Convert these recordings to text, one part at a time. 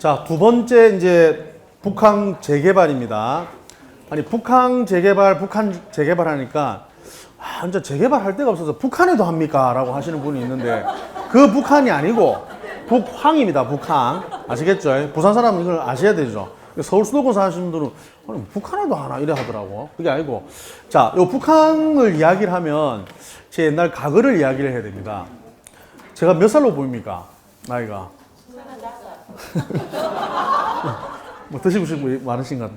자, 두 번째 이제 북한 재개발입니다. 아니, 북한 재개발 하니까 진짜 재개발할 데가 없어서 북한에도 합니까? 라고 하시는 분이 있는데 그 북한이 아니고 북황입니다. 북황. 아시겠죠? 부산 사람은 이걸 아셔야 되죠. 서울 수도권 사시는 분들은 아니, 북한에도 하나 이래 하더라고. 그게 아니고. 자, 요 북한을 이야기를 하면 제 옛날 과거를 이야기를 해야 됩니다. 제가 몇 살로 보입니까? 나이가. 뭐 드시고 싶은 분 많으신가?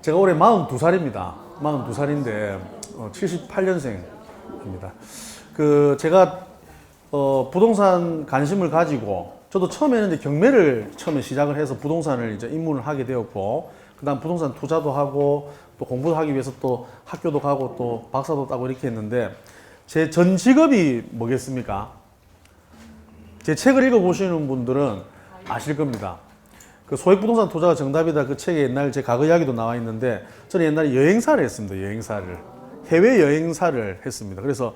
제가 올해 42살입니다. 42살인데 78년생입니다. 제가 부동산 관심을 가지고 저도 처음에는 이제 경매를 처음에 시작을 해서 부동산을 이제 입문을 하게 되었고, 그다음 부동산 투자도 하고 또 공부도 하기 위해서 또 학교도 가고 또 박사도 따고 이렇게 했는데, 제 전 직업이 뭐겠습니까? 제 책을 읽어보시는 분들은 아실 겁니다. 그 소액 부동산 투자가 정답이다. 그 책에 옛날 제 과거 이야기도 나와 있는데, 저는 옛날에 여행사를 했습니다. 여행사를. 해외 여행사를 했습니다. 그래서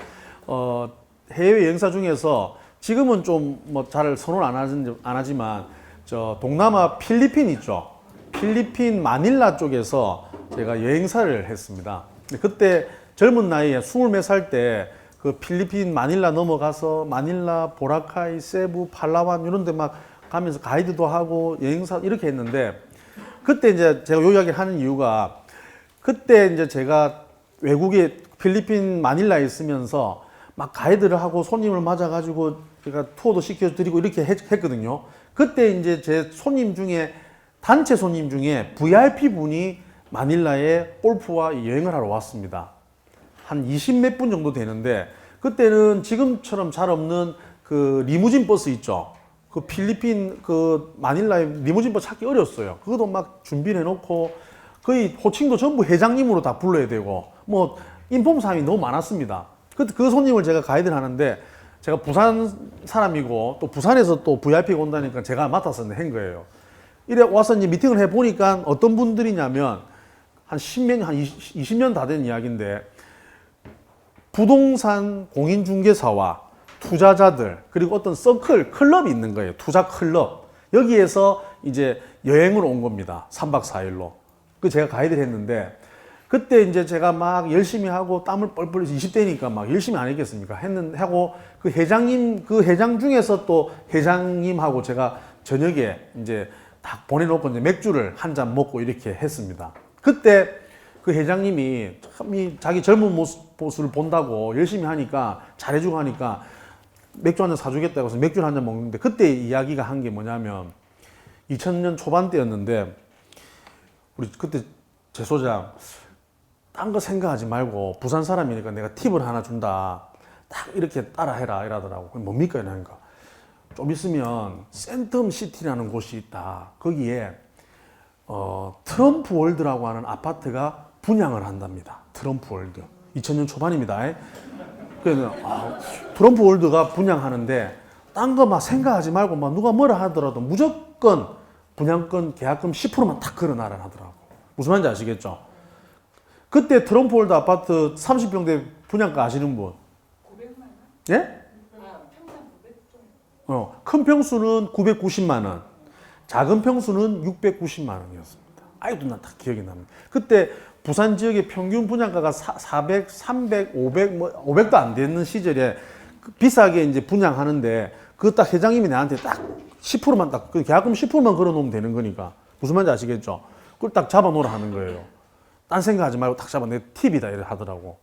해외 여행사 중에서 지금은 좀 뭐 잘 선호를 안 하지만 저 동남아 필리핀 있죠. 필리핀 마닐라 쪽에서 제가 여행사를 했습니다. 그때 젊은 나이에 20몇 살 때 그 필리핀 마닐라 넘어가서 마닐라, 보라카이, 세부, 팔라완 이런 데 막 가면서 가이드도 하고 여행사 이렇게 했는데, 그때 이제 제가 요 이야기를 하는 이유가, 그때 이제 제가 외국에 필리핀 마닐라에 있으면서 막 가이드를 하고 손님을 맞아가지고 제가 투어도 시켜드리고 이렇게 했거든요. 그때 이제 제 손님 중에, 단체 손님 중에 VIP 분이 마닐라에 골프와 여행을 하러 왔습니다. 한 20몇 분 정도 되는데, 그때는 지금처럼 잘 없는 그 리무진 버스 있죠. 그 필리핀 그 마닐라에 리무진 버스 찾기 어려웠어요. 그것도 막 준비를 해놓고 거의 호칭도 전부 회장님으로 다 불러야 되고 뭐 인폼 사항이 너무 많았습니다. 그 손님을 제가 가이드를 하는데, 제가 부산 사람이고 또 부산에서 또 VIP가 온다니까 제가 맡아서 한 거예요. 이래 와서 이제 미팅을 해보니까 어떤 분들이냐면 한 20년 다 된 이야기인데, 부동산 공인중개사와 투자자들, 그리고 어떤 서클, 클럽이 있는 거예요. 투자 클럽. 여기에서 이제 여행을 온 겁니다. 3박 4일로. 제가 가이드를 했는데, 그때 이제 제가 막 열심히 하고 땀을 뻘뻘 20대니까 막 열심히 안 했겠습니까? 하고 그 회장 중에서 또 회장님하고 제가 저녁에 이제 딱 보내놓고 이제 맥주를 한 잔 먹고 이렇게 했습니다. 그때 그 회장님이 참 자기 젊은 모습을 본다고 열심히 하니까 잘해주고 하니까 맥주 한 잔 사주겠다고 해서 맥주를 한 잔 먹는데, 그때 이야기가 한 게 뭐냐면 2000년 초반 때였는데, 우리 그때 제 소장 딴 거 생각하지 말고 부산 사람이니까 내가 팁을 하나 준다. 딱 이렇게 따라해라 이러더라고. 뭡니까 이러니까, 좀 있으면 센텀시티라는 곳이 있다. 거기에 트럼프 월드라고 하는 아파트가 분양을 한답니다. 트럼프 월드. 2000년 초반입니다. 그래서 트럼프 월드가 분양하는데 딴 거 막 생각하지 말고 막 누가 뭐라 하더라도 무조건 분양권 계약금 10%만 딱 걸어놔라 하더라고. 무슨 말인지 아시겠죠? 그때 트럼프 월드 아파트 30평대 분양가 아시는 분? 900만 원? 예? 평당 900 정도. 큰 평수는 990만 원, 작은 평수는 690만 원이었습니다. 아직도 난 다 기억이 납니다. 그때 부산 지역의 평균 분양가가 400, 300, 500, 뭐 500도 안 되는 시절에 비싸게 이제 분양하는데, 그 딱 회장님이 나한테 딱 10%만 딱, 계약금 10%만 걸어 놓으면 되는 거니까, 무슨 말인지 아시겠죠? 그걸 딱 잡아 놓으라 하는 거예요. 딴 생각하지 말고 딱 잡아, 내 팁이다 이래 하더라고.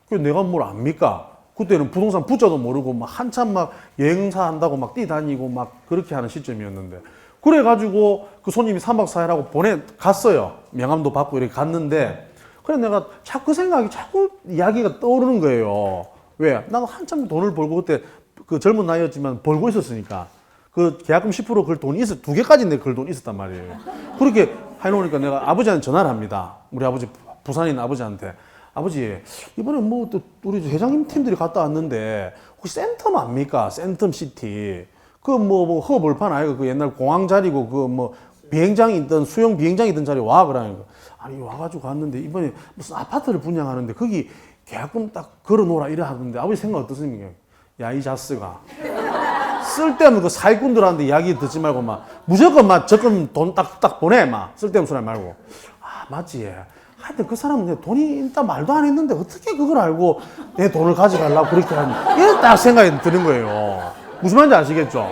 그래서 내가 뭘 압니까? 그때는 부동산 부자도 모르고 막 한참 막 여행사 한다고 막 뛰다니고 막 그렇게 하는 시점이었는데, 그래가지고 그 손님이 3박 4일 하고 갔어요. 명함도 받고 이렇게 갔는데, 그래 내가 자꾸 생각이, 자꾸 이야기가 떠오르는 거예요. 왜? 나도 한참 돈을 벌고, 그때 그 젊은 나이였지만 벌고 있었으니까 그 계약금 10% 걸 돈이 있어, 2개까지 내 걸 돈이 있었단 말이에요. 그렇게 해놓으니까 내가 아버지한테 전화를 합니다. 우리 아버지, 부산에 있는 아버지한테. 아버지, 이번에 뭐 또 우리 회장님 팀들이 갔다 왔는데 혹시 센텀 압니까? 센텀시티. 그 뭐 허벌판 아이가 그 옛날 공항 자리고 그 뭐 비행장이 있던, 수영 비행장이 있던 자리 와 그러니까. 아니 와가지고 갔는데 이번에 무슨 아파트를 분양하는데 거기 계약금 딱 걸어 놓으라 이래 하던데, 아버지 생각 어떻습니까? 야 이 자스가 쓸데없는 그 사기꾼들한테 이야기 듣지 말고 막 무조건 막 적금 돈 딱 보내 막 쓸데없는 소리 말고 아 맞지 하여튼 그 사람은 돈이 일단 말도 안 했는데 어떻게 그걸 알고 내 돈을 가져가려고 그렇게 하는 이런 딱 생각이 드는 거예요. 무슨 말인지 아시겠죠?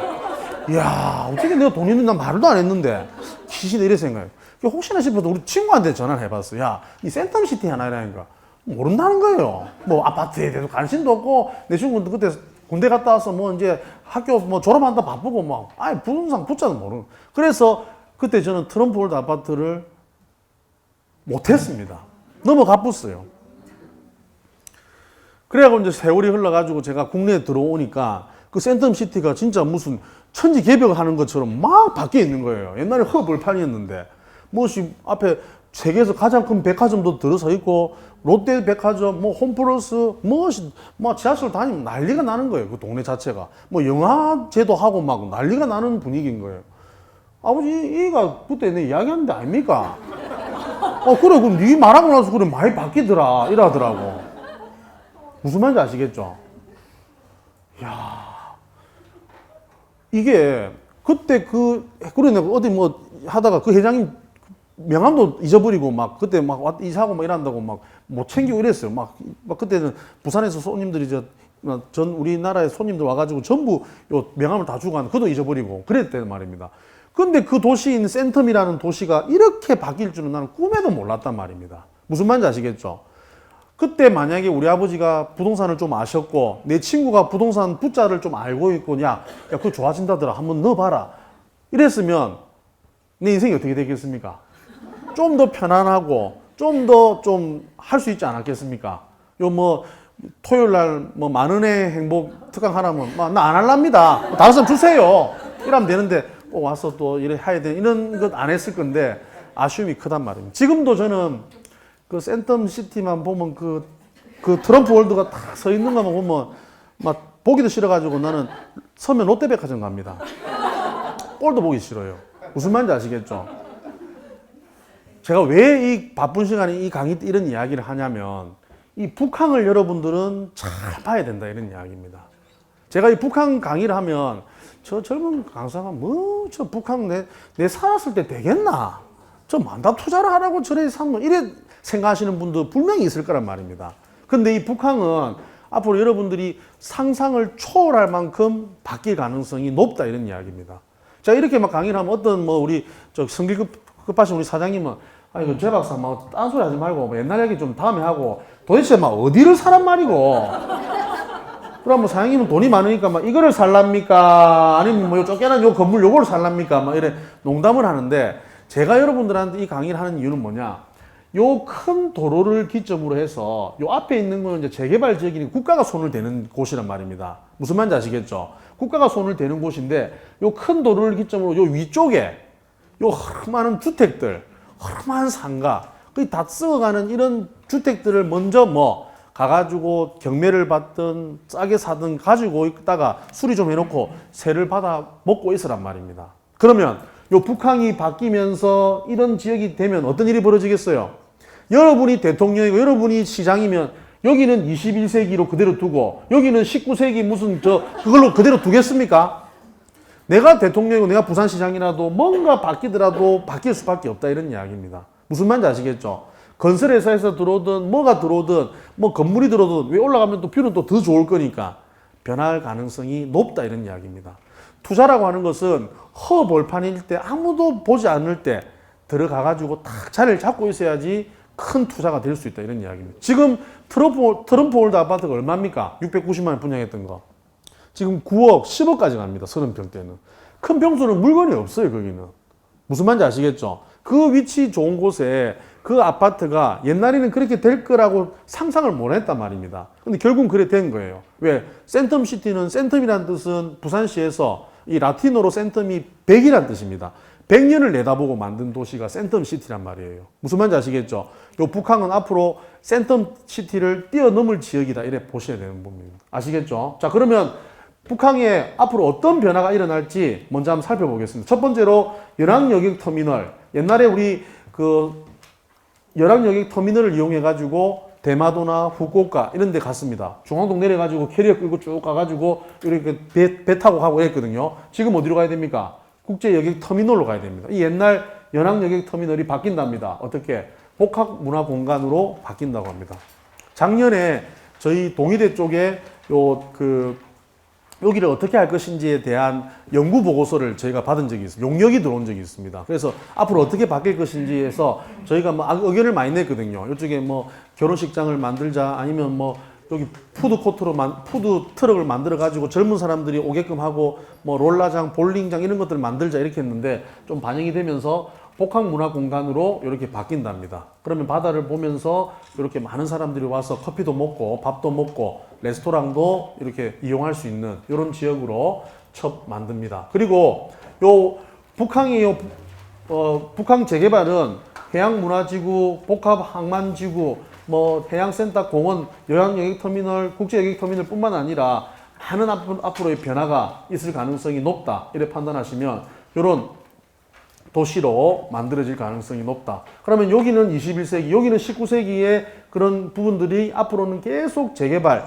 이야 어떻게 내가 돈 있는 난 말도 안 했는데 귀신이 이래 생각해요. 혹시나 싶어서 우리 친구한테 전화를 해봤어. 야, 이 센텀시티 하나 이라니까 모른다는 거예요. 뭐 아파트에 대해서 관심도 없고 내 친구는 그때 군대 갔다 와서 뭐 이제 학교 뭐 졸업한다 바쁘고 막 아예 부동산 붙자도 모르는. 그래서 그때 저는 트럼프월드 아파트를 못했습니다. 너무 가뿐어요. 그래가지고 이제 세월이 흘러가지고 제가 국내에 들어오니까 그 센텀시티가 진짜 무슨 천지개벽하는 것처럼 막 바뀌어 있는 거예요. 옛날에 허벌판이었는데 무엇이 앞에 세계에서 가장 큰 백화점도 들어서 있고 롯데 백화점, 뭐 홈플러스, 무엇이 뭐 지하철 다니면 난리가 나는 거예요. 그 동네 자체가 뭐 영화제도 하고 막 난리가 나는 분위기인 거예요. 아버지 얘가 그때 내 이야기하는데 아닙니까? 그래 그럼 네 말하고 나서 그래 많이 바뀌더라 이러더라고. 무슨 말인지 아시겠죠? 야 이게 그때 그러네 어디 뭐 하다가 그 회장님 명함도 잊어버리고 막 그때 막 이사하고 막 이런다고 막 못 챙기고 이랬어요. 막 그때는 부산에서 손님들이 전 우리나라에 손님들 와가지고 전부 요 명함을 다 주고 가는 그도 잊어버리고 그랬단 말입니다. 근데 그 도시인 센텀이라는 도시가 이렇게 바뀔 줄은 나는 꿈에도 몰랐단 말입니다. 무슨 말인지 아시겠죠? 그때 만약에 우리 아버지가 부동산을 좀 아셨고 내 친구가 부동산 부자를 좀 알고 있고 야 그거 좋아진다더라 한번 넣어봐라 이랬으면 내 인생이 어떻게 되겠습니까? 좀 더 편안하고 좀 더 좀 할 수 있지 않았겠습니까? 요 뭐 토요일 날 뭐 만원의 행복 특강 하라면 나 안 할랍니다. 다른 사람 주세요. 이러면 되는데 와서 또 이래 해야 돼 이런 것 안 했을 건데 아쉬움이 크단 말입니다. 지금도 저는 그 센텀시티만 보면 그 트럼프 월드가 딱 서 있는 것만 보면 막 보기도 싫어가지고 나는 서면 롯데백화점 갑니다. 꼴도 보기 싫어요. 무슨 말인지 아시겠죠? 제가 왜 이 바쁜 시간에 이 강의 때 이런 이야기를 하냐면 이 북한을 여러분들은 잘 봐야 된다 이런 이야기입니다. 제가 이 북한 강의를 하면 저 젊은 강사가 뭐 저 북한 내 살았을 때 되겠나? 저 만다 투자를 하라고 저래 삼는 이래 생각하시는 분도 분명히 있을 거란 말입니다. 근데 이 북한은 앞으로 여러분들이 상상을 초월할 만큼 바뀔 가능성이 높다 이런 이야기입니다. 자 이렇게 막 강의를 하면 어떤 뭐 우리 저 성기급하신 우리 사장님은 아이고 제 박사 막 딴소리 하지 말고 뭐 옛날 얘기 좀 다음에 하고 도대체 막 어디를 사란 말이고 그럼 뭐 사장님은 돈이 많으니까 막 이거를 살랍니까 아니면 뭐 쫓겨난 요 건물 요거를 살랍니까 막 이래 농담을 하는데 제가 여러분들한테 이 강의를 하는 이유는 뭐냐 요 큰 도로를 기점으로 해서 요 앞에 있는 거는 이제 재개발 지역이니 국가가 손을 대는 곳이란 말입니다. 무슨 말인지 아시겠죠? 국가가 손을 대는 곳인데 요 큰 도로를 기점으로 요 위쪽에 요 많은 주택들 허름한 상가 거의 다 썩어가는 이런 주택들을 먼저 뭐 가가지고 경매를 받든 싸게 사든 가지고 있다가 수리 좀 해놓고 세를 받아 먹고 있으란 말입니다. 그러면 요 북한이 바뀌면서 이런 지역이 되면 어떤 일이 벌어지겠어요? 여러분이 대통령이고 여러분이 시장이면 여기는 21세기로 그대로 두고 여기는 19세기 무슨 그걸로 그대로 두겠습니까? 내가 대통령이고 내가 부산시장이라도 뭔가 바뀌더라도 바뀔 수밖에 없다 이런 이야기입니다. 무슨 말인지 아시겠죠? 건설회사에서 들어오든 뭐가 들어오든 뭐 건물이 들어오든 왜 올라가면 또 뷰는 또 더 좋을 거니까 변할 가능성이 높다 이런 이야기입니다. 투자라고 하는 것은 허벌판일 때 아무도 보지 않을 때 들어가가지고 딱 자리를 잡고 있어야지 큰 투자가 될 수 있다 이런 이야기입니다. 지금 트럼프월드 아파트가 얼마입니까? 690만 원 분양했던 거. 지금 9억, 10억까지 갑니다. 30평대는. 큰 평수는 물건이 없어요, 거기는. 무슨 말인지 아시겠죠? 그 위치 좋은 곳에 그 아파트가 옛날에는 그렇게 될 거라고 상상을 못 했단 말입니다. 근데 결국은 그래 된 거예요. 왜? 센텀시티는, 센텀이라는 뜻은 부산시에서 이 라틴어로 센텀이 100이라는 뜻입니다. 100년을 내다보고 만든 도시가 센텀시티란 말이에요. 무슨 말인지 아시겠죠? 요 북한은 앞으로 센텀시티를 뛰어넘을 지역이다. 이래 보셔야 되는 부분입니다. 아시겠죠? 자, 그러면 북한에 앞으로 어떤 변화가 일어날지 먼저 한번 살펴보겠습니다. 첫 번째로 열왕여객터미널. 옛날에 우리 그 열왕여객터미널을 이용해 가지고 대마도나 후쿠오카 이런 데 갔습니다. 중앙동 내려가지고 캐리어 끌고 쭉 가가지고 이렇게 배 타고 가고 이랬거든요. 지금 어디로 가야 됩니까? 국제여객터미널로 가야 됩니다. 이 옛날 연항여객터미널이 바뀐답니다. 어떻게? 복합문화공간으로 바뀐다고 합니다. 작년에 저희 동의대 쪽에 여기를 어떻게 할 것인지에 대한 연구 보고서를 저희가 받은 적이 있습니다. 용역이 들어온 적이 있습니다. 그래서 앞으로 어떻게 바뀔 것인지에서 저희가 뭐 의견을 많이 냈거든요. 이쪽에 뭐 결혼식장을 만들자 아니면 뭐 여기 푸드 트럭을 만들어 가지고 젊은 사람들이 오게끔 하고 뭐 롤라장, 볼링장 이런 것들을 만들자 이렇게 했는데 좀 반영이 되면서 복합문화공간으로 이렇게 바뀐답니다. 그러면 바다를 보면서 이렇게 많은 사람들이 와서 커피도 먹고 밥도 먹고 레스토랑도 이렇게 이용할 수 있는 이런 지역으로 첩 만듭니다. 그리고 북항 재개발은 해양문화지구, 복합항만지구, 뭐 해양센터, 공원, 요양여객터미널, 국제여객터미널 뿐만 아니라 많은 앞으로의 변화가 있을 가능성이 높다. 이렇게 판단하시면 이런 도시로 만들어질 가능성이 높다. 그러면 여기는 21세기, 여기는 19세기의 그런 부분들이 앞으로는 계속 재개발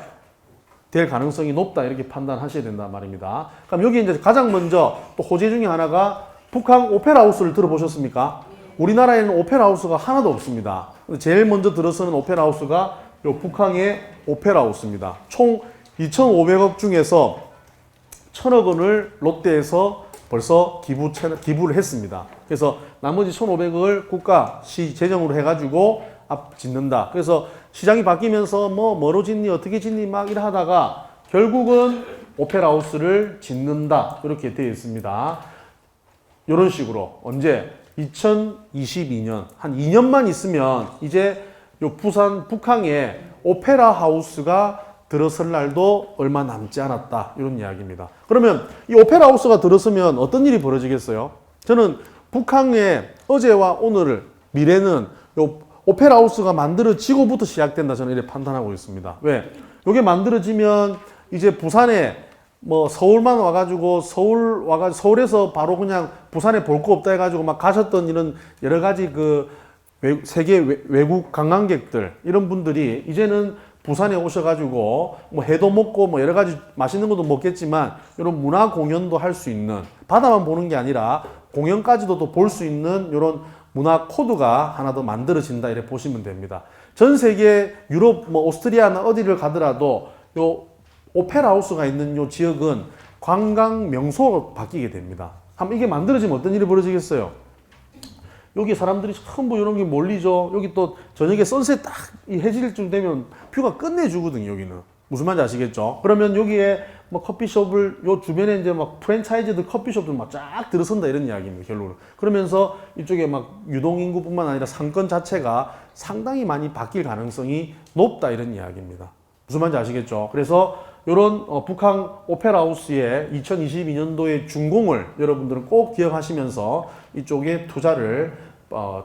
될 가능성이 높다. 이렇게 판단하셔야 된단 말입니다. 그럼 여기 이제 가장 먼저 또 호재 중에 하나가 북한 오페라 하우스를 들어보셨습니까? 우리나라에는 오페라 하우스가 하나도 없습니다. 제일 먼저 들어서는 오페라 하우스가 요 북한의 오페라 하우스입니다. 총 2,500억 중에서 1,000억 원을 롯데에서 벌써 기부를 했습니다. 그래서 나머지 1,500억을 국가, 시 재정으로 해가지고 짓는다. 그래서 시장이 바뀌면서 뭐로 짓니, 어떻게 짓니 막 이래 하다가 결국은 오페라 하우스를 짓는다. 이렇게 되어 있습니다. 이런 식으로 언제? 2022년 한 2년만 있으면 이제 요 북항에 오페라 하우스가 들어설 날도 얼마 남지 않았다. 이런 이야기입니다. 그러면 이 오페라 하우스가 들어서면 어떤 일이 벌어지겠어요? 저는 북한의 어제와 오늘 미래는 요 오페라 하우스가 만들어지고부터 시작된다. 저는 이렇게 판단하고 있습니다. 왜? 이게 만들어지면 이제 부산에 뭐 서울만 와가지고 서울에서 바로 그냥 부산에 볼 거 없다 해가지고 막 가셨던 이런 여러 가지 세계 외국 관광객들 이런 분들이 이제는 부산에 오셔가지고 뭐 회도 먹고 뭐 여러 가지 맛있는 것도 먹겠지만 이런 문화 공연도 할 수 있는 바다만 보는 게 아니라 공연까지도 또 볼 수 있는 이런 문화 코드가 하나 더 만들어진다 이렇게 보시면 됩니다. 전 세계 유럽 뭐 오스트리아나 어디를 가더라도 요 오페라 하우스가 있는 요 지역은 관광 명소로 바뀌게 됩니다. 한번 이게 만들어지면 어떤 일이 벌어지겠어요? 여기 사람들이 전부 이런 게 몰리죠. 여기 또 저녁에 선셋 딱 해질 쯤 되면 뷰가 끝내주거든요, 여기는. 무슨 말인지 아시겠죠? 그러면 여기에 뭐 커피숍을, 요 주변에 이제 막 프랜차이즈드 커피숍들 막 쫙 들어선다 이런 이야기입니다, 결론은. 그러면서 이쪽에 막 유동인구뿐만 아니라 상권 자체가 상당히 많이 바뀔 가능성이 높다 이런 이야기입니다. 무슨 말인지 아시겠죠? 그래서 이런 북한 오페라 하우스의 2022년도의 준공을 여러분들은 꼭 기억하시면서 이쪽에 투자를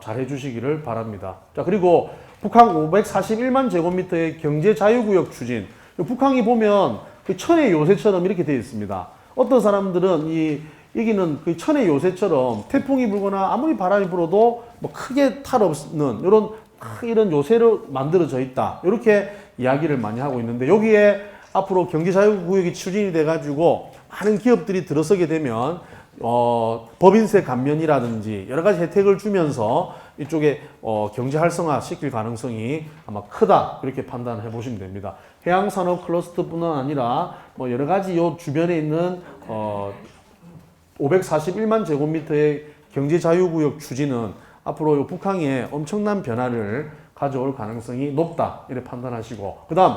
잘 해주시기를 바랍니다. 자, 그리고 북한 541만 제곱미터의 경제 자유구역 추진. 북한이 보면 그 천의 요새처럼 이렇게 되어 있습니다. 어떤 사람들은 여기는 그 천의 요새처럼 태풍이 불거나 아무리 바람이 불어도 뭐 크게 탈 없는 이런 요새로 만들어져 있다. 이렇게 이야기를 많이 하고 있는데 여기에 앞으로 경제자유구역이 추진이 돼가지고 많은 기업들이 들어서게 되면 법인세 감면이라든지 여러 가지 혜택을 주면서 이쪽에 경제 활성화 시킬 가능성이 아마 크다 이렇게 판단해 보시면 됩니다. 해양산업 클러스터뿐만 아니라 뭐 여러 가지 요 주변에 있는 541만 제곱미터의 경제자유구역 추진은 앞으로 요 북한에 엄청난 변화를 가져올 가능성이 높다 이렇게 판단하시고 그다음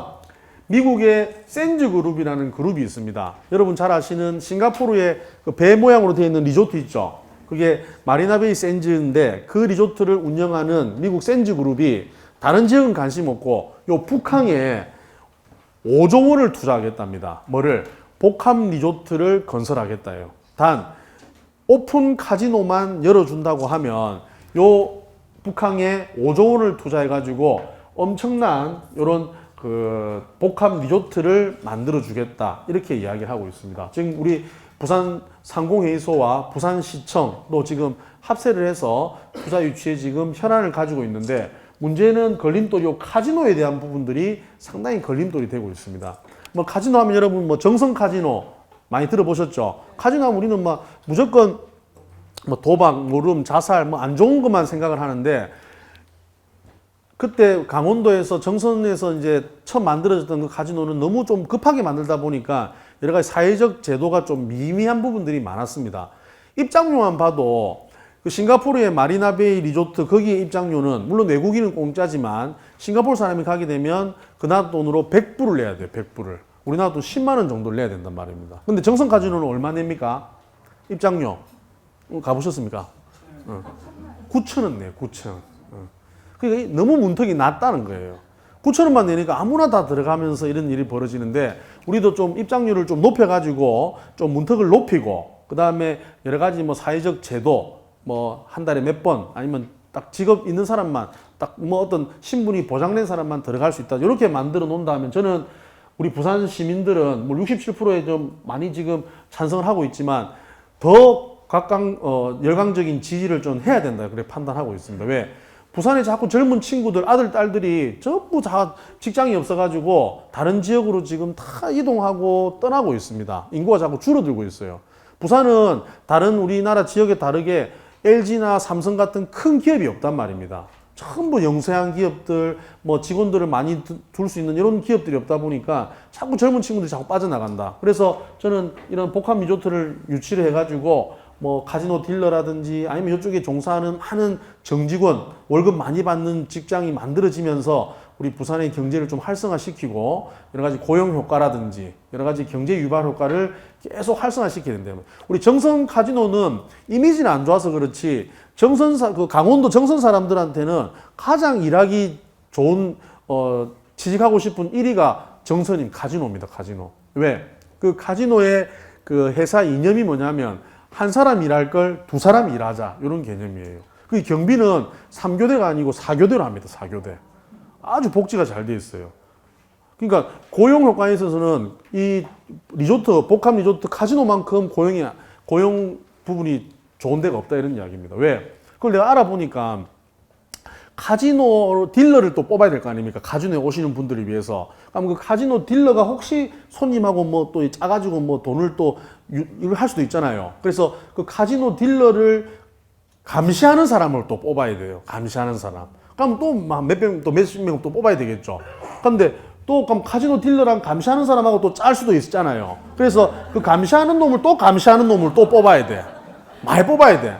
미국의 샌즈 그룹이라는 그룹이 있습니다. 여러분 잘 아시는 싱가포르의 그 배 모양으로 되어 있는 리조트 있죠. 그게 마리나베이 샌즈인데 그 리조트를 운영하는 미국 샌즈 그룹이 다른 지역은 관심 없고 요 북한에 5조 원을 투자하겠답니다. 뭐를? 복합 리조트를 건설하겠다요. 단 오픈 카지노만 열어준다고 하면 요 북한에 5조 원을 투자해가지고 엄청난 이런 복합 리조트를 만들어 주겠다 이렇게 이야기를 하고 있습니다. 지금 우리 부산 상공회의소와 부산시청도 지금 합세를 해서 투자 유치에 지금 현안을 가지고 있는데 문제는 걸림돌이 요 카지노에 대한 부분들이 상당히 걸림돌이 되고 있습니다. 뭐 카지노 하면 여러분 뭐 정성 카지노 많이 들어보셨죠? 카지노 하면 우리는 막 무조건 뭐 도박, 모름, 자살 뭐 안 좋은 것만 생각을 하는데 그때 강원도에서 정선에서 이제 처음 만들어졌던 그 카지노는 너무 좀 급하게 만들다 보니까 여러 가지 사회적 제도가 좀 미미한 부분들이 많았습니다. 입장료만 봐도 그 싱가포르의 마리나베이 리조트 거기에 입장료는 물론 외국인은 공짜지만 싱가포르 사람이 가게 되면 그 나라 돈으로 100불을 내야 돼요. 100불을. 우리나라 돈 10만 원 정도를 내야 된단 말입니다. 근데 정성 카지노는 얼마 냅니까? 입장료. 가보셨습니까? 9,000원 내요. 9,000원. 그러니까 너무 문턱이 낮다는 거예요. 9,000원만 내니까 아무나 다 들어가면서 이런 일이 벌어지는데 우리도 좀 입장료를 좀 높여가지고 좀 문턱을 높이고 그 다음에 여러 가지 뭐 사회적 제도 뭐 한 달에 몇 번 아니면 딱 직업 있는 사람만 딱 뭐 어떤 신분이 보장된 사람만 들어갈 수 있다 이렇게 만들어 놓는다면 저는 우리 부산 시민들은 뭐 67%에 좀 많이 지금 찬성을 하고 있지만 더 열광적인 지지를 좀 해야 된다 그렇게 판단하고 있습니다. 왜? 부산에 자꾸 젊은 친구들 아들 딸들이 전부 다 직장이 없어가지고 다른 지역으로 지금 다 이동하고 떠나고 있습니다. 인구가 자꾸 줄어들고 있어요. 부산은 다른 우리나라 지역에 다르게 LG나 삼성 같은 큰 기업이 없단 말입니다. 전부 영세한 기업들, 뭐 직원들을 많이 둘 수 있는 이런 기업들이 없다 보니까 자꾸 젊은 친구들이 자꾸 빠져나간다. 그래서 저는 이런 복합 리조트를 유치를 해가지고 뭐 카지노 딜러라든지 아니면 이쪽에 종사하는 하는 정직원 월급 많이 받는 직장이 만들어지면서 우리 부산의 경제를 좀 활성화시키고 여러 가지 고용 효과라든지 여러 가지 경제 유발 효과를 계속 활성화시켜야 된다면 우리 정선 카지노는 이미지는 안 좋아서 그렇지 그 강원도 정선 사람들한테는 가장 일하기 좋은 취직하고 싶은 1위가 정선인 카지노입니다. 카지노. 왜? 그 카지노의 그 회사 이념이 뭐냐면 한 사람 일할 걸 두 사람 일하자 이런 개념이에요. 그 경비는 3교대가 아니고 4교대로 합니다. 4교대. 아주 복지가 잘 돼 있어요. 그러니까 고용 효과에 있어서는 이 리조트, 복합 리조트 카지노만큼 고용 부분이 좋은 데가 없다 이런 이야기입니다. 왜? 그걸 내가 알아보니까 카지노 딜러를 또 뽑아야 될 거 아닙니까? 카지노에 오시는 분들을 위해서. 그럼 그 카지노 딜러가 혹시 손님하고 뭐 또 짜가지고 뭐 돈을 또 이걸 할 수도 있잖아요. 그래서 그 카지노 딜러를 감시하는 사람을 또 뽑아야 돼요. 감시하는 사람. 그럼 또 몇십 명 또 뽑아야 되겠죠. 근데 또 그럼 카지노 딜러랑 감시하는 사람하고 또 짤 수도 있잖아요. 그래서 그 감시하는 놈을 또 뽑아야 돼. 많이 뽑아야 돼.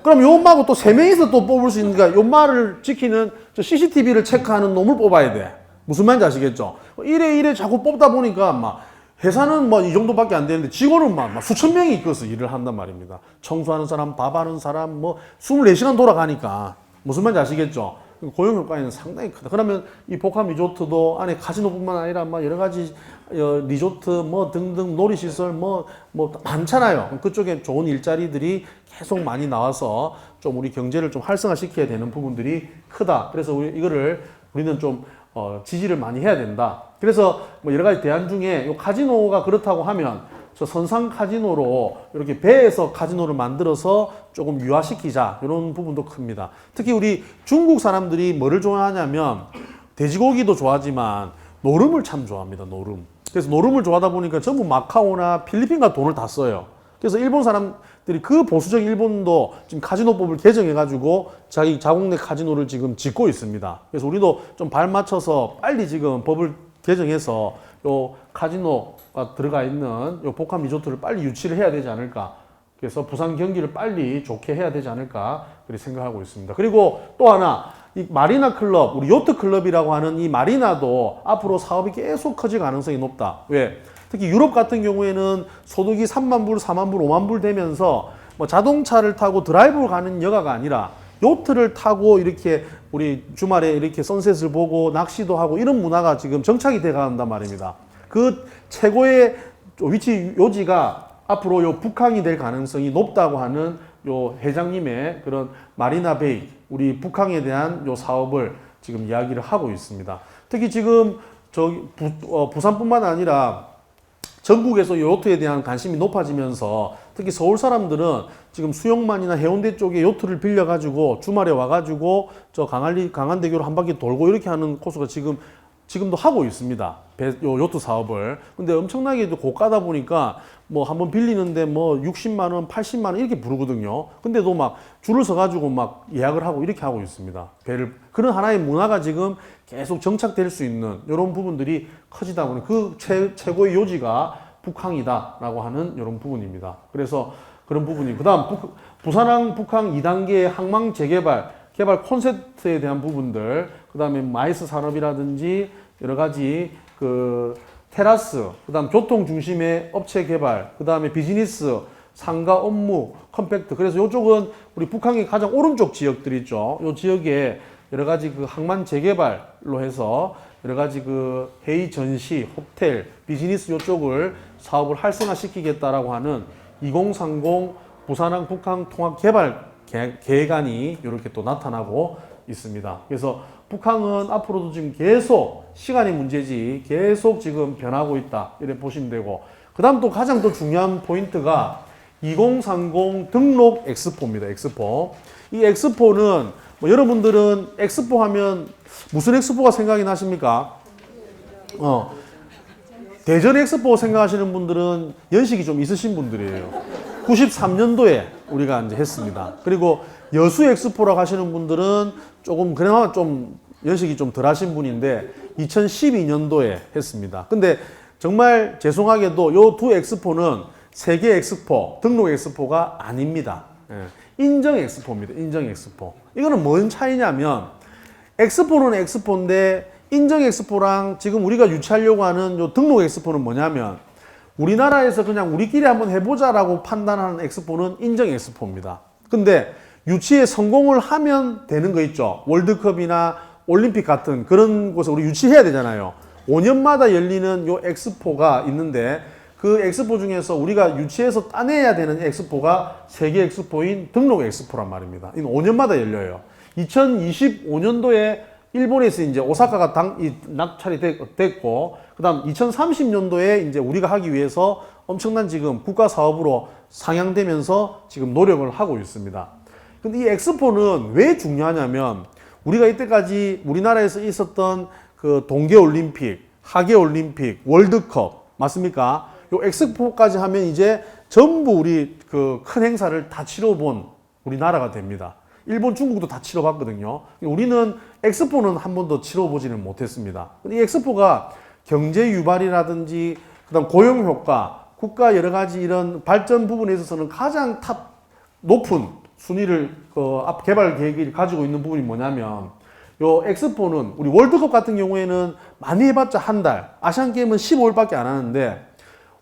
그럼 요 말고 또 3명이서 또 뽑을 수 있으니까 요 말을 지키는 저 CCTV를 체크하는 놈을 뽑아야 돼. 무슨 말인지 아시겠죠? 이래 자꾸 뽑다 보니까 막 회사는 뭐 이 정도밖에 안 되는데 직원은 막 수천 명이 이끌어서 일을 한단 말입니다. 청소하는 사람, 밥하는 사람 뭐 24시간 돌아가니까 무슨 말인지 아시겠죠? 고용 효과는 상당히 크다. 그러면 이 복합 리조트도 안에 카지노뿐만 아니라 막 여러 가지 리조트 뭐 등등 놀이시설 뭐 많잖아요. 그쪽에 좋은 일자리들이 계속 많이 나와서 좀 우리 경제를 좀 활성화시켜야 되는 부분들이 크다. 그래서 우리는 좀 지지를 많이 해야 된다. 그래서 뭐 여러 가지 대안 중에 요 카지노가 그렇다고 하면 저 선상 카지노로 이렇게 배에서 카지노를 만들어서 조금 유화시키자 이런 부분도 큽니다. 특히 우리 중국 사람들이 뭐를 좋아하냐면 돼지고기도 좋아하지만 노름을 참 좋아합니다. 노름. 그래서 노름을 좋아하다 보니까 전부 마카오나 필리핀과 돈을 다 써요. 그래서 일본 사람들이 그 보수적 일본도 지금 카지노법을 개정해가지고 자기 자국 내 카지노를 지금 짓고 있습니다. 그래서 우리도 좀 발맞춰서 빨리 지금 법을 개정해서 요 카지노가 들어가 있는 요 복합 리조트를 빨리 유치를 해야 되지 않을까. 그래서 부산 경기를 빨리 좋게 해야 되지 않을까 그렇게 생각하고 있습니다. 그리고 또 하나 이 마리나 클럽, 우리 요트 클럽이라고 하는 이 마리나도 앞으로 사업이 계속 커질 가능성이 높다. 왜? 특히 유럽 같은 경우에는 소득이 3만 불, 4만 불, 5만 불 되면서 뭐 자동차를 타고 드라이브를 가는 여가가 아니라 요트를 타고 이렇게 우리 주말에 이렇게 선셋을 보고 낚시도 하고 이런 문화가 지금 정착이 돼 간단 말입니다. 그 최고의 위치 요지가 앞으로 요 북항이 될 가능성이 높다고 하는 요 회장님의 그런 마리나베이 우리 북항에 대한 요 사업을 지금 이야기를 하고 있습니다. 특히 지금 부산뿐만 아니라 전국에서 요트에 대한 관심이 높아지면서 특히 서울 사람들은 지금 수영만이나 해운대 쪽에 요트를 빌려가지고 주말에 와가지고 저 강안대교로 한 바퀴 돌고 이렇게 하는 코스가 지금도 하고 있습니다. 요트 사업을. 근데 엄청나게 고가다 보니까 뭐 한번 빌리는데 뭐 60만 원, 80만 원 이렇게 부르거든요. 근데도 막 줄을 서가지고 막 예약을 하고 이렇게 하고 있습니다. 그런 하나의 문화가 지금 계속 정착될 수 있는 이런 부분들이 커지다 보니 그 최고의 요지가 북항이다라고 하는 이런 부분입니다. 그래서 그런 부분이 그다음 부산항 북항 2단계 항만 재개발 개발 콘셉트에 대한 부분들, 그다음에 마이스 산업이라든지 여러 가지 그 테라스, 그다음 교통 중심의 업체 개발, 그다음에 비즈니스, 상가 업무, 컴팩트. 그래서 이쪽은 우리 북한의 가장 오른쪽 지역들 있죠. 이 지역에 여러 가지 그 항만 재개발로 해서 여러 가지 그 회의 전시, 호텔, 비즈니스 이쪽을 사업을 활성화시키겠다라고 하는 2030 부산항 북항 통합 개발 계획안이 이렇게 또 나타나고 있습니다. 그래서 북한은 앞으로도 지금 계속 시간이 문제지 계속 지금 변하고 있다 이렇게 보시면 되고, 그 다음 또 가장 또 중요한 포인트가 2030 등록 엑스포입니다. 엑스포. 이 엑스포는 뭐 여러분들은 엑스포 하면 무슨 엑스포가 생각이 나십니까? 대전 엑스포 생각하시는 분들은 연식이 좀 있으신 분들이에요. 93년도에 우리가 이제 했습니다. 그리고 여수 엑스포라고 하시는 분들은 조금 그나마 좀 연식이 좀 덜 하신 분인데 2012년도에 했습니다. 근데 정말 죄송하게도 요 두 엑스포는 세계 엑스포, 등록 엑스포가 아닙니다. 인정 엑스포입니다. 인정 엑스포. 이거는 뭔 차이냐면 엑스포는 엑스포인데 인정 엑스포랑 지금 우리가 유치하려고 하는 요 등록 엑스포는 뭐냐면 우리나라에서 그냥 우리끼리 한번 해보자라고 판단하는 엑스포는 인정 엑스포입니다. 근데 유치에 성공을 하면 되는 거 있죠. 월드컵이나 올림픽 같은 그런 곳에 우리 유치해야 되잖아요. 5년마다 열리는 요 엑스포가 있는데 그 엑스포 중에서 우리가 유치해서 따내야 되는 엑스포가 세계 엑스포인 등록 엑스포란 말입니다. 이는 5년마다 열려요. 2025년도에 일본에서 이제 오사카가 낙찰이 됐고, 그 다음 2030년도에 이제 우리가 하기 위해서 엄청난 지금 국가 사업으로 상향되면서 지금 노력을 하고 있습니다. 근데 이 엑스포는 왜 중요하냐면 우리가 이때까지 우리나라에서 있었던 그 동계올림픽, 하계올림픽, 월드컵, 맞습니까? 요 엑스포까지 하면 이제 전부 우리 그 큰 행사를 다 치러본 우리나라가 됩니다. 일본, 중국도 다 치러봤거든요. 우리는 엑스포는 한 번도 치러보지는 못했습니다. 이 엑스포가 경제 유발이라든지 그다음 고용 효과, 국가 여러 가지 이런 발전 부분에 있어서는 가장 높은 순위를 개발 계획을 가지고 있는 부분이 뭐냐면 요 엑스포는 우리 월드컵 같은 경우에는 많이 해봤자 한 달, 아시안 게임은 15일밖에 안 하는데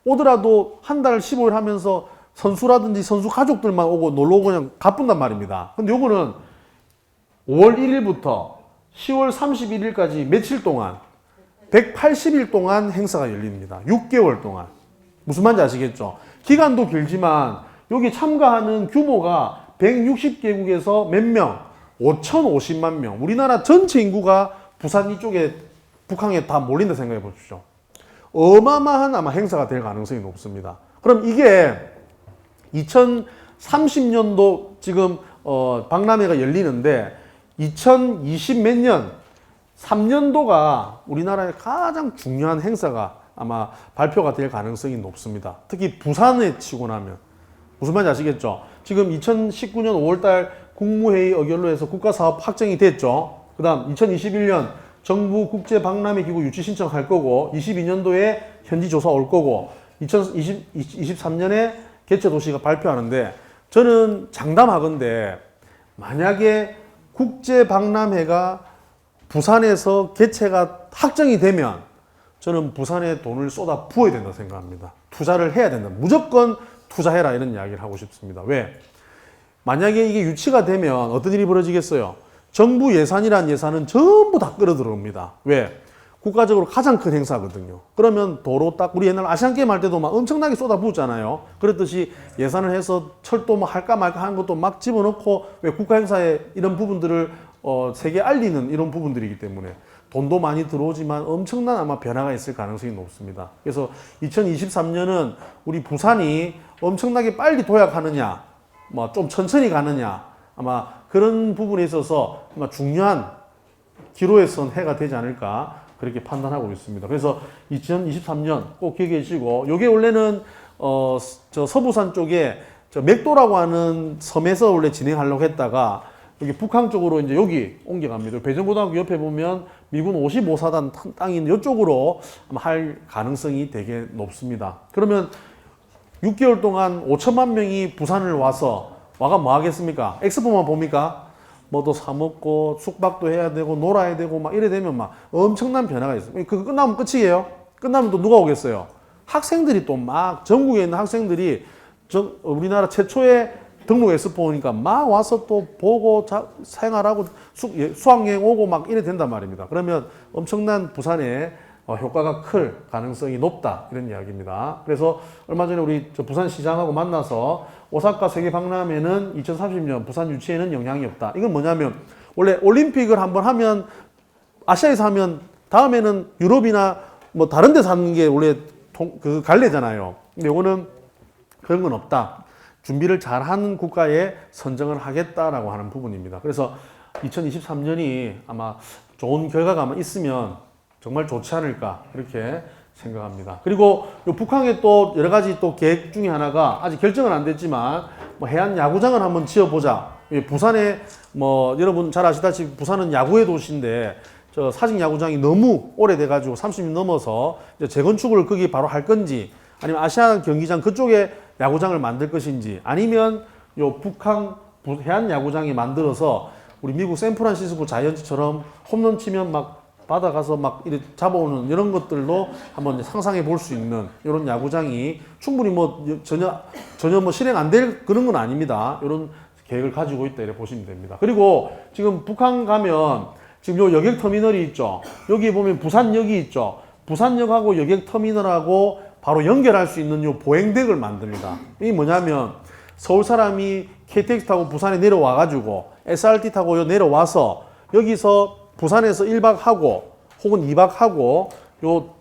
오더라도 한 달 15일 하면서 선수라든지 선수 가족들만 오고 놀러 오고 그냥 가뿐단 말입니다. 근데 요거는 5월 1일부터 10월 31일까지 며칠 동안 180일 동안 행사가 열립니다. 6개월 동안. 무슨 말인지 아시겠죠? 기간도 길지만 여기 참가하는 규모가 160개국에서 몇 명? 5,050만 명. 우리나라 전체 인구가 부산 이쪽에 북한에 다 몰린다 생각해 보십시오. 어마어마한 아마 행사가 될 가능성이 높습니다. 그럼 이게 2030년도 지금 박람회가 열리는데 2020 몇 년 3년도가 우리나라의 가장 중요한 행사가 아마 발표가 될 가능성이 높습니다. 특히 부산에 치고 나면 무슨 말인지 아시겠죠? 지금 2019년 5월달 국무회의 의결로 해서 국가사업 확정이 됐죠. 그 다음 2021년 정부 국제박람회기구 유치 신청할 거고 22년도에 현지 조사 올 거고 2023년에 개최도시가 발표하는데 저는 장담하건대 만약에 국제박람회가 부산에서 개최가 확정이 되면 저는 부산에 돈을 쏟아 부어야 된다 생각합니다. 투자를 해야 된다. 무조건 투자해라 이런 이야기를 하고 싶습니다. 왜? 만약에 이게 유치가 되면 어떤 일이 벌어지겠어요? 정부 예산이란 예산은 전부 다 끌어 들어옵니다. 왜? 국가적으로 가장 큰 행사거든요. 그러면 도로 딱 우리 옛날 아시안게임 할 때도 막 엄청나게 쏟아부었잖아요. 그랬듯이 예산을 해서 철도 뭐 할까 말까 하는 것도 막 집어넣고 왜 국가 행사에 이런 부분들을 세계에 알리는 이런 부분들이기 때문에 돈도 많이 들어오지만 엄청난 아마 변화가 있을 가능성이 높습니다. 그래서 2023년은 우리 부산이 엄청나게 빨리 도약하느냐, 뭐 좀 천천히 가느냐, 아마 그런 부분에 있어서 아마 중요한 기로에 선 해가 되지 않을까 그렇게 판단하고 있습니다. 그래서 2023년 꼭 기억해 주시고, 요게 원래는 저 서부산 쪽에 저 맥도라고 하는 섬에서 원래 진행하려고 했다가 여기 북한 쪽으로 이제 여기 옮겨갑니다. 배정고등학교 옆에 보면 미군 55사단 땅이 있는 이쪽으로 아마 할 가능성이 되게 높습니다. 그러면 6개월 동안 5천만 명이 부산을 와가 뭐 하겠습니까? 엑스포만 봅니까? 뭐도 사 먹고 숙박도 해야 되고 놀아야 되고 막 이래 되면 막 엄청난 변화가 있어요. 그거 끝나면 끝이에요. 끝나면 또 누가 오겠어요? 학생들이 또 막 전국에 있는 학생들이 우리나라 최초의 등록 엑스포니까 막 와서 또 보고 생활하고 수학여행 오고 막 이래 된단 말입니다. 그러면 엄청난 부산에 효과가 클 가능성이 높다 이런 이야기입니다. 그래서 얼마 전에 우리 부산 시장하고 만나서 오사카 세계 박람회는 2030년 부산 유치에는 영향이 없다. 이건 뭐냐면 원래 올림픽을 한번 하면 아시아에서 하면 다음에는 유럽이나 뭐 다른 데서 하는 게 원래 그 갈래잖아요. 근데 이거는 그런 건 없다. 준비를 잘하는 국가에 선정을 하겠다라고 하는 부분입니다. 그래서 2023년이 아마 좋은 결과가 아마 있으면 정말 좋지 않을까 이렇게 생각합니다. 그리고 북한에 또 여러 가지 또 계획 중에 하나가 아직 결정은 안 됐지만 뭐 해안 야구장을 한번 지어보자. 부산에 뭐 여러분 잘 아시다시피 부산은 야구의 도시인데 저 사직 야구장이 너무 오래돼가지고 30년 넘어서 이제 재건축을 거기 바로 할 건지 아니면 아시안 경기장 그쪽에 야구장을 만들 것인지 아니면 요 북한 해안 야구장이 만들어서 우리 미국 샌프란시스코 자이언츠처럼 홈런 치면 막 바다 가서 막 이렇게 잡아오는 이런 것들도 한번 상상해 볼 수 있는 이런 야구장이 충분히 뭐 전혀 뭐 실행 안 될 그런 건 아닙니다. 이런 계획을 가지고 있다 이렇게 보시면 됩니다. 그리고 지금 북한 가면 지금 요 여객 터미널이 있죠. 여기 보면 부산역이 있죠. 부산역하고 여객 터미널하고 바로 연결할 수 있는 요 보행덱을 만듭니다. 이게 뭐냐면 서울 사람이 KTX 타고 부산에 내려와가지고 SRT 타고 내려와서 여기서 부산에서 1박 하고 혹은 2박 하고 요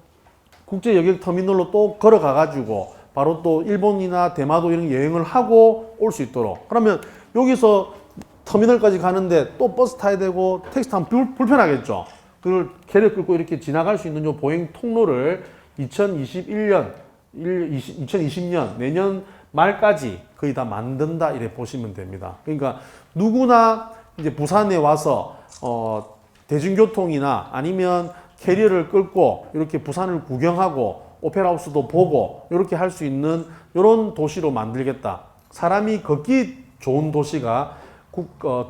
국제 여객 터미널로 또 걸어가가지고 바로 또 일본이나 대마도 이런 여행을 하고 올 수 있도록. 그러면 여기서 터미널까지 가는데 또 버스 타야 되고 택시 타면 불편하겠죠. 그걸 캐리어 끌고 이렇게 지나갈 수 있는 요 보행 통로를 2020년 내년 말까지 거의 다 만든다 이렇게 보시면 됩니다. 그러니까 누구나 이제 부산에 와서 대중교통이나 아니면 캐리어를 끌고 이렇게 부산을 구경하고 오페라하우스도 보고 이렇게 할 수 있는 이런 도시로 만들겠다. 사람이 걷기 좋은 도시가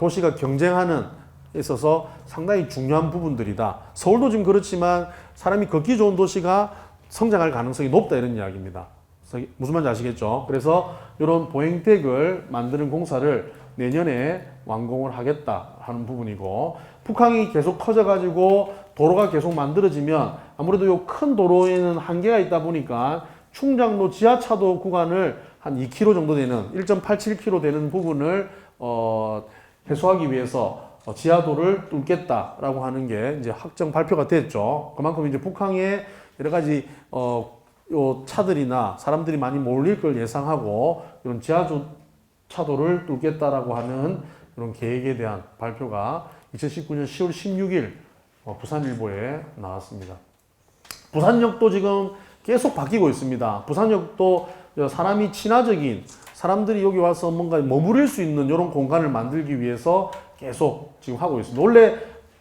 도시가 경쟁하는 데 있어서 상당히 중요한 부분들이다. 서울도 지금 그렇지만 사람이 걷기 좋은 도시가 성장할 가능성이 높다 이런 이야기입니다. 무슨 말인지 아시겠죠? 그래서 이런 보행덱을 만드는 공사를 내년에 완공을 하겠다 하는 부분이고, 북한이 계속 커져가지고 도로가 계속 만들어지면 아무래도 이 큰 도로에는 한계가 있다 보니까 충장로 지하차도 구간을 한 2km 정도 되는 1.87km 되는 부분을 해소하기 위해서 지하도를 뚫겠다라고 하는 게 이제 확정 발표가 됐죠. 그만큼 이제 북한에 여러 가지 요 차들이나 사람들이 많이 몰릴 걸 예상하고 이런 지하차도를 뚫겠다라고 하는 이런 계획에 대한 발표가 2019년 10월 16일 부산일보에 나왔습니다. 부산역도 지금 계속 바뀌고 있습니다. 부산역도 사람이 친화적인 사람들이 여기 와서 뭔가 머무를 수 있는 이런 공간을 만들기 위해서 계속 지금 하고 있습니다. 원래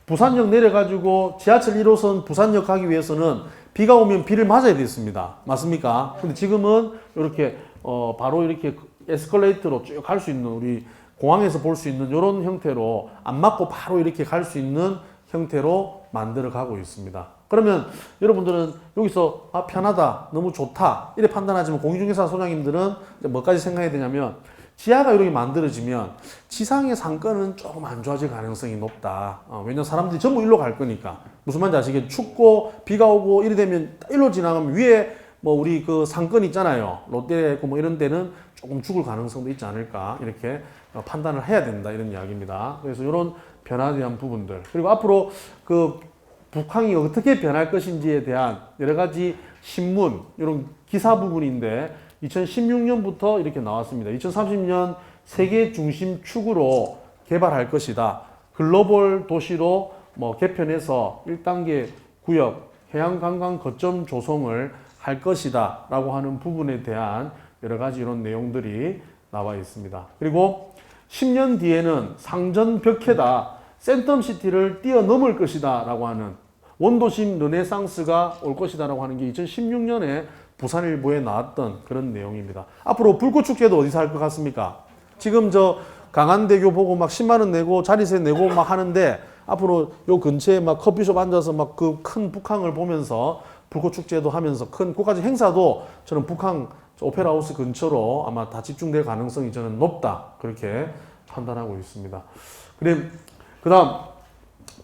부산역 내려가지고 지하철 1호선 부산역 가기 위해서는 비가 오면 비를 맞아야 됐습니다. 맞습니까? 근데 지금은 이렇게 바로 이렇게 에스컬레이터로 쭉 갈 수 있는, 우리 공항에서 볼 수 있는 이런 형태로 안 맞고 바로 이렇게 갈 수 있는 형태로 만들어 가고 있습니다. 그러면 여러분들은 여기서 편하다, 너무 좋다 이렇게 판단하지만 공인중개사 소장님들은 뭐까지 생각해야 되냐면, 지하가 이렇게 만들어지면 지상의 상권은 조금 안 좋아질 가능성이 높다. 왜냐면 사람들이 전부 일로 갈 거니까. 무슨 말인지 아시겠죠? 춥고 비가 오고 이래 되면 일로 지나가면 위에 뭐 우리 그 상권 있잖아요. 롯데 있고 뭐 이런 데는 조금 죽을 가능성도 있지 않을까, 이렇게 판단을 해야 된다 이런 이야기입니다. 그래서 이런 변화에 대한 부분들, 그리고 앞으로 그 북한이 어떻게 변할 것인지에 대한 여러 가지 신문, 이런 기사 부분인데 2016년부터 이렇게 나왔습니다. 2030년 세계 중심 축으로 개발할 것이다. 글로벌 도시로 개편해서 1단계 구역, 해양관광 거점 조성을 할 것이다. 라고 하는 부분에 대한 여러 가지 이런 내용들이 나와 있습니다. 그리고 10년 뒤에는 상전 벽해다. 센텀시티를 뛰어넘을 것이다. 라고 하는 원도심 르네상스가 올 것이다. 라고 하는 게 2016년에 부산일보에 나왔던 그런 내용입니다. 앞으로 불꽃축제도 어디서 할 것 같습니까? 지금 저 강안대교 보고 막 10만 원 내고 자리세 내고 막 하는데 앞으로 요 근처에 막 커피숍 앉아서 막 그 큰 북항을 보면서 불꽃축제도 하면서 큰 국가적 행사도 저는 북한 오페라 하우스 근처로 아마 다 집중될 가능성이 저는 높다. 그렇게 판단하고 있습니다. 그다음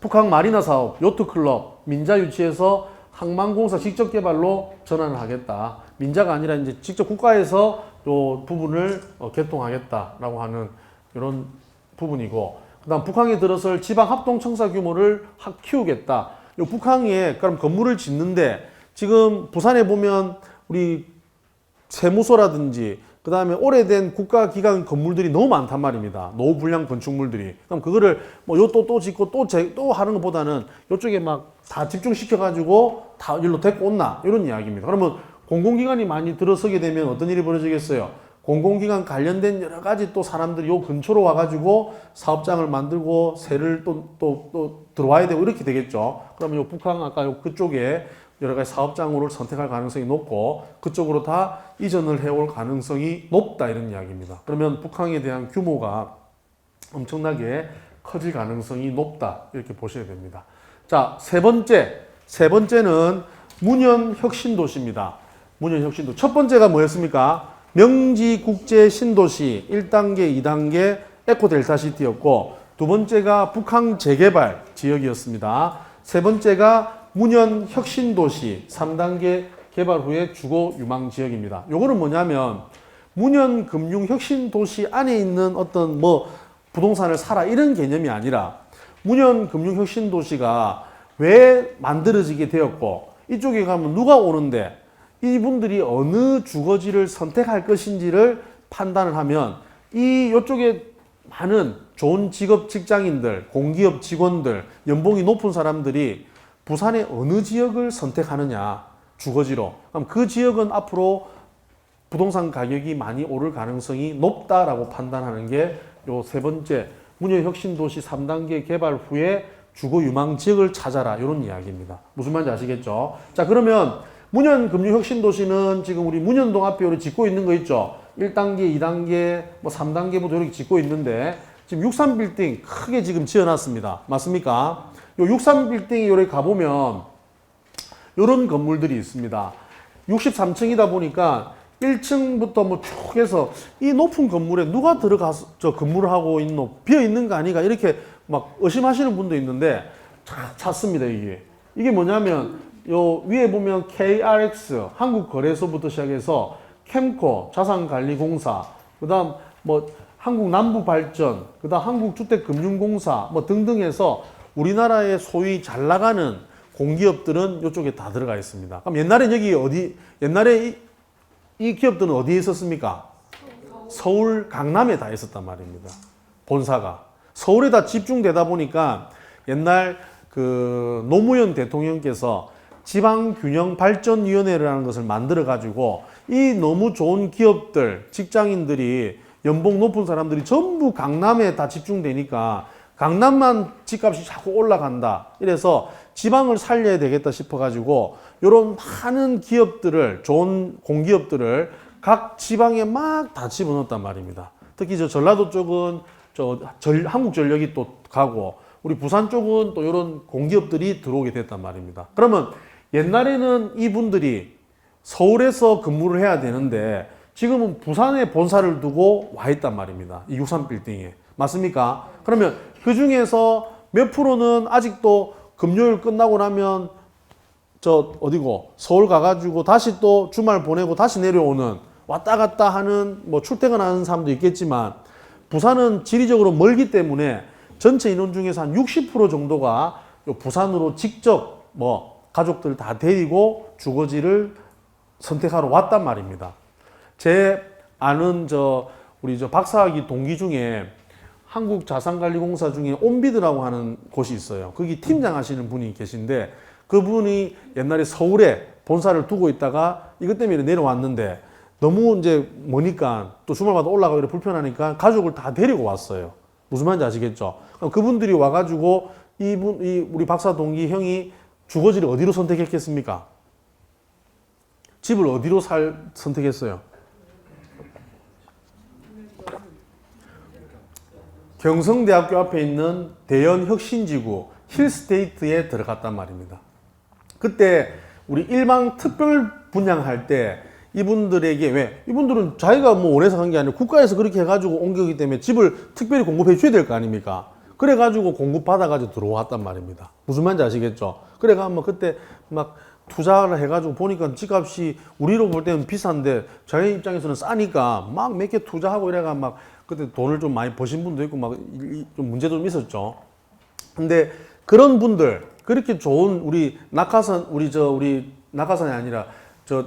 북한 마리나 사업, 요트클럽, 민자 유치해서 항만공사 직접 개발로 전환을 하겠다. 민자가 아니라 이제 직접 국가에서 요 부분을 개통하겠다라고 하는 이런 부분이고, 그다음 북한에 들어설 지방 합동청사 규모를 확 키우겠다. 요 북한에 그럼 건물을 짓는데 지금 부산에 보면 우리 세무소라든지 그다음에 오래된 국가기관 건물들이 너무 많단 말입니다. 노후불량 건축물들이. 그럼 그거를 또 짓고 또 하는 것보다는 이쪽에 막 다 집중시켜가지고 다 일로 데리고 온나 이런 이야기입니다. 그러면 공공기관이 많이 들어서게 되면 어떤 일이 벌어지겠어요? 공공기관 관련된 여러 가지 또 사람들이 요 근처로 와가지고 사업장을 만들고 세를 또 들어와야 되고 이렇게 되겠죠. 그러면 요 북한 아까 요 그쪽에 여러 가지 사업장으로 선택할 가능성이 높고 그쪽으로 다 이전을 해올 가능성이 높다 이런 이야기입니다. 그러면 북한에 대한 규모가 엄청나게 커질 가능성이 높다 이렇게 보셔야 됩니다. 자, 세 번째는 문현혁신도시입니다. 문현혁신도. 첫 번째가 뭐였습니까? 명지국제신도시 1단계, 2단계 에코델타시티였고 두 번째가 북한 재개발 지역이었습니다. 세 번째가 문현혁신도시 3단계 개발 후에 주거 유망 지역입니다. 요거는 뭐냐면 문현금융혁신도시 안에 있는 어떤 부동산을 사라 이런 개념이 아니라 문현금융혁신도시가 왜 만들어지게 되었고 이쪽에 가면 누가 오는데 이분들이 어느 주거지를 선택할 것인지를 판단을 하면 이쪽에 많은 좋은 직업 직장인들, 공기업 직원들, 연봉이 높은 사람들이 부산의 어느 지역을 선택하느냐 주거지로. 그럼 그 지역은 앞으로 부동산 가격이 많이 오를 가능성이 높다라고 판단하는 게 요 세 번째 문현혁신도시 3단계 개발 후에 주거 유망 지역을 찾아라 이런 이야기입니다. 무슨 말인지 아시겠죠? 자, 그러면 문현금융혁신도시는 지금 우리 문현동 앞에 우리 짓고 있는 거 있죠? 1단계, 2단계, 3단계부터 이렇게 짓고 있는데 지금 63빌딩 크게 지금 지어놨습니다. 맞습니까? 요 63빌딩이 요래 가보면 요런 건물들이 있습니다. 63층이다 보니까 1층부터 쭉 해서 이 높은 건물에 누가 들어가서 저 근무를 하고 있노? 비어 있는 거 아니가? 이렇게 막 의심하시는 분도 있는데 찾습니다, 이게. 이게 뭐냐면 요 위에 보면 KRX 한국거래소부터 시작해서 캠코 자산관리공사, 그다음 한국남부발전, 그다음 한국주택금융공사 등등 해서 우리나라의 소위 잘 나가는 공기업들은 이쪽에 다 들어가 있습니다. 그럼 옛날에 옛날에 이 기업들은 어디에 있었습니까? 서울 강남에 다 있었단 말입니다. 본사가. 서울에 다 집중되다 보니까 옛날 그 노무현 대통령께서 지방균형발전위원회라는 것을 만들어 가지고 이 너무 좋은 기업들, 직장인들이 연봉 높은 사람들이 전부 강남에 다 집중되니까 강남만 집값이 자꾸 올라간다. 이래서 지방을 살려야 되겠다 싶어가지고 이런 많은 기업들을, 좋은 공기업들을 각 지방에 막 다 집어넣었단 말입니다. 특히 저 전라도 쪽은 한국전력이 또 가고 우리 부산 쪽은 또 이런 공기업들이 들어오게 됐단 말입니다. 그러면 옛날에는 이분들이 서울에서 근무를 해야 되는데 지금은 부산에 본사를 두고 와 있단 말입니다. 이 63빌딩에. 맞습니까? 그러면 그 중에서 몇 프로는 아직도 금요일 끝나고 나면 서울 가가지고 다시 또 주말 보내고 다시 내려오는 왔다 갔다 하는 출퇴근하는 사람도 있겠지만 부산은 지리적으로 멀기 때문에 전체 인원 중에서 한 60% 정도가 요 부산으로 직접 뭐 가족들 다 데리고 주거지를 선택하러 왔단 말입니다. 제 아는 우리 박사학위 동기 중에 한국자산관리공사 중에 온비드라고 하는 곳이 있어요. 거기 팀장 하시는 분이 계신데 그분이 옛날에 서울에 본사를 두고 있다가 이것 때문에 내려왔는데 너무 이제 머니까 또 주말마다 올라가고 이렇게 불편하니까 가족을 다 데리고 왔어요. 무슨 말인지 아시겠죠? 그분들이 와가지고 우리 박사 동기 형이 주거지를 어디로 선택했겠습니까? 집을 어디로 선택했어요? 경성대학교 앞에 있는 대연혁신지구 힐스테이트에 들어갔단 말입니다. 그때 우리 일반 특별 분양할 때 이분들에게 왜? 이분들은 자기가 뭐 원해서 간 게 아니라 국가에서 그렇게 해가지고 옮기기 때문에 집을 특별히 공급해 줘야 될 거 아닙니까? 그래가지고 공급받아가지고 들어왔단 말입니다. 무슨 말인지 아시겠죠? 그래가 뭐 그때 막 투자를 해가지고 보니까 집값이 우리로 볼 때는 비싼데 자기 입장에서는 싸니까 막 몇 개 투자하고 이래가 막 그때 돈을 좀 많이 버신 분도 있고 막 좀 문제도 좀 있었죠. 근데 그런 분들 그렇게 좋은 우리 낙하산 우리 낙하산이 아니라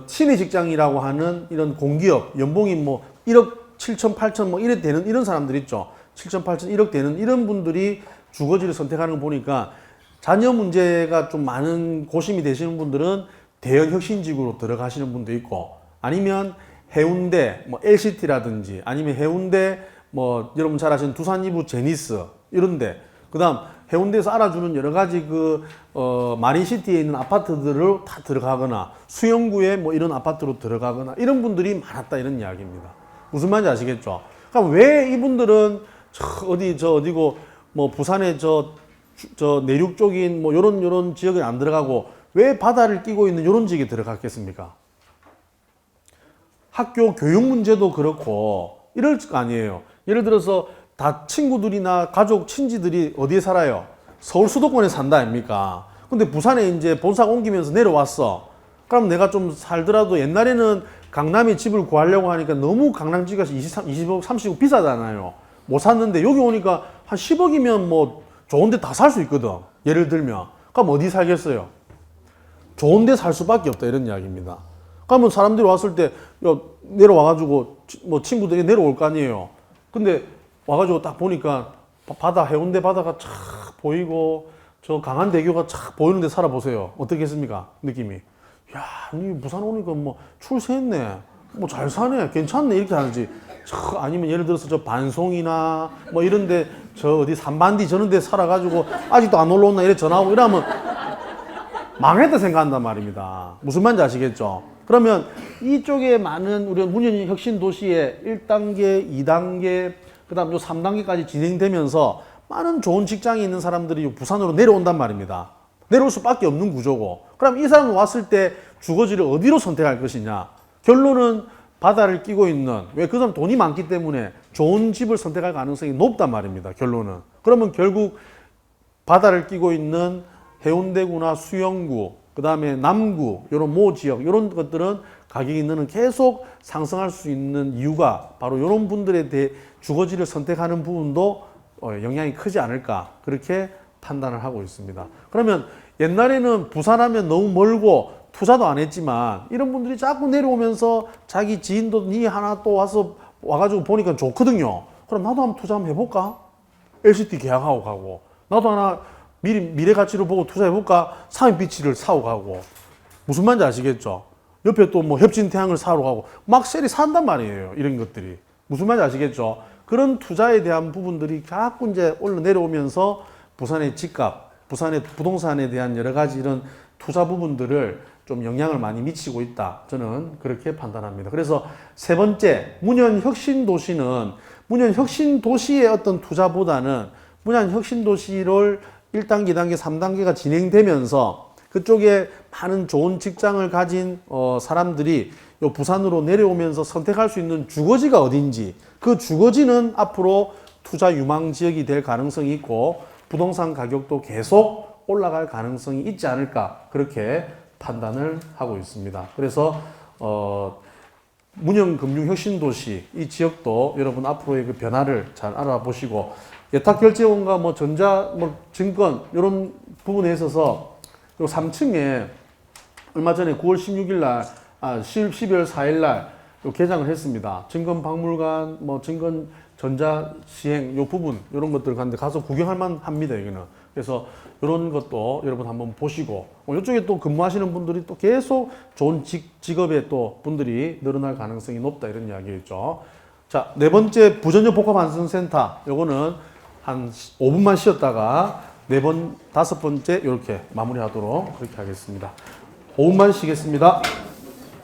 신의 직장이라고 하는 이런 공기업 연봉이 뭐 1억 7천 8천 뭐 이래 되는 이런 사람들 있죠. 7천 8천 1억 되는 이런 분들이 주거지를 선택하는 거 보니까 자녀 문제가 좀 많은 고심이 되시는 분들은 대형 혁신지구로 들어가시는 분도 있고 아니면 해운대 뭐 LCT라든지 아니면 해운대 뭐 여러분 잘 아시는 두산 이부 제니스 이런데 그다음 해운대에서 알아주는 여러 가지 마린시티에 있는 아파트들을 다 들어가거나 수영구에 뭐 이런 아파트로 들어가거나 이런 분들이 많았다 이런 이야기입니다. 무슨 말인지 아시겠죠? 그럼 왜 이분들은 어디고 뭐 부산의 내륙 쪽인 뭐 요런 지역에 안 들어가고 왜 바다를 끼고 있는 요런 지역에 들어갔겠습니까? 학교 교육 문제도 그렇고 이럴 거 아니에요. 예를 들어서 다 친구들이나 가족, 친지들이 어디에 살아요? 서울 수도권에 산다 아닙니까? 근데 부산에 이제 본사 옮기면서 내려왔어. 그럼 내가 좀 살더라도 옛날에는 강남에 집을 구하려고 하니까 너무 강남지가 20억, 30억 비싸잖아요. 못 샀는데 여기 오니까 한 10억이면 뭐 좋은데 다 살 수 있거든. 예를 들면. 그럼 어디 살겠어요? 좋은데 살 수밖에 없다 이런 이야기입니다. 그러면 사람들이 왔을 때 내려와가지고 뭐 친구들이 내려올 거 아니에요. 근데 와가지고 딱 보니까 해운대 바다가 쫙 보이고 강한대교가 쫙 보이는데 살아보세요. 어떻겠습니까? 느낌이. 야, 이 부산 오니까 뭐 출세했네. 뭐 잘 사네. 괜찮네. 이렇게 하는지. 아니면 예를 들어서 반송이나 뭐 이런데 어디 삼반디 저런 데 살아가지고 아직도 안 올라온나 이래 전화하고 이러면 망했다 생각한단 말입니다. 무슨 말인지 아시겠죠? 그러면 이쪽에 많은 우리 문현 혁신 도시의 1단계, 2단계, 그 다음 요 3단계까지 진행되면서 많은 좋은 직장에 있는 사람들이 부산으로 내려온단 말입니다. 내려올 수밖에 없는 구조고. 그럼 이 사람 왔을 때 주거지를 어디로 선택할 것이냐? 결론은 바다를 끼고 있는, 왜 그 사람 돈이 많기 때문에 좋은 집을 선택할 가능성이 높단 말입니다. 결론은. 그러면 결국 바다를 끼고 있는 해운대구나 수영구, 그 다음에 남구, 요런 모 지역, 요런 것들은 가격이 있는 계속 상승할 수 있는 이유가 바로 요런 분들에 대해 주거지를 선택하는 부분도 영향이 크지 않을까. 그렇게 판단을 하고 있습니다. 그러면 옛날에는 부산하면 너무 멀고 투자도 안 했지만 이런 분들이 자꾸 내려오면서 자기 지인도 니 하나 또 와가지고 보니까 좋거든요. 그럼 나도 한번 투자 한번 해볼까? LCT 계약하고 가고 나도 하나 미래 가치를 보고 투자해볼까? 상입비치를 사고 가고. 무슨 말인지 아시겠죠? 옆에 또 뭐 협진태양을 사러 가고 막 셀이 산단 말이에요. 이런 것들이. 무슨 말인지 아시겠죠? 그런 투자에 대한 부분들이 자꾸 이제 내려오면서 부산의 집값, 부산의 부동산에 대한 여러 가지 이런 투자 부분들을 좀 영향을 많이 미치고 있다. 저는 그렇게 판단합니다. 그래서 세 번째, 문현혁신도시는 문현혁신도시의 어떤 투자보다는 문현혁신도시를 1단계, 2단계, 3단계가 진행되면서 그쪽에 많은 좋은 직장을 가진 사람들이 요 부산으로 내려오면서 선택할 수 있는 주거지가 어딘지, 그 주거지는 앞으로 투자 유망 지역이 될 가능성이 있고 부동산 가격도 계속 올라갈 가능성이 있지 않을까, 그렇게 판단을 하고 있습니다. 그래서 문현금융혁신도시 이 지역도 여러분 앞으로의 그 변화를 잘 알아보시고 예탁결제원과 뭐 전자 뭐 증권 이런 부분에 있어서 요 3층에 얼마 전에 9월 16일 날, 12월 4일 날 요 개장을 했습니다. 증권박물관, 뭐 증권 전자시행 요 부분 이런 것들 갔는데 가서 구경할 만합니다. 여기는. 그래서 이런 것도 여러분 한번 보시고 이쪽에 또 근무하시는 분들이 또 계속 좋은 직업의 또 분들이 늘어날 가능성이 높다 이런 이야기였죠. 자, 네 번째 부전력 복합안전센터 요거는 한 5분만 쉬었다가 다섯 번째 이렇게 마무리하도록 그렇게 하겠습니다. 5분만 쉬겠습니다.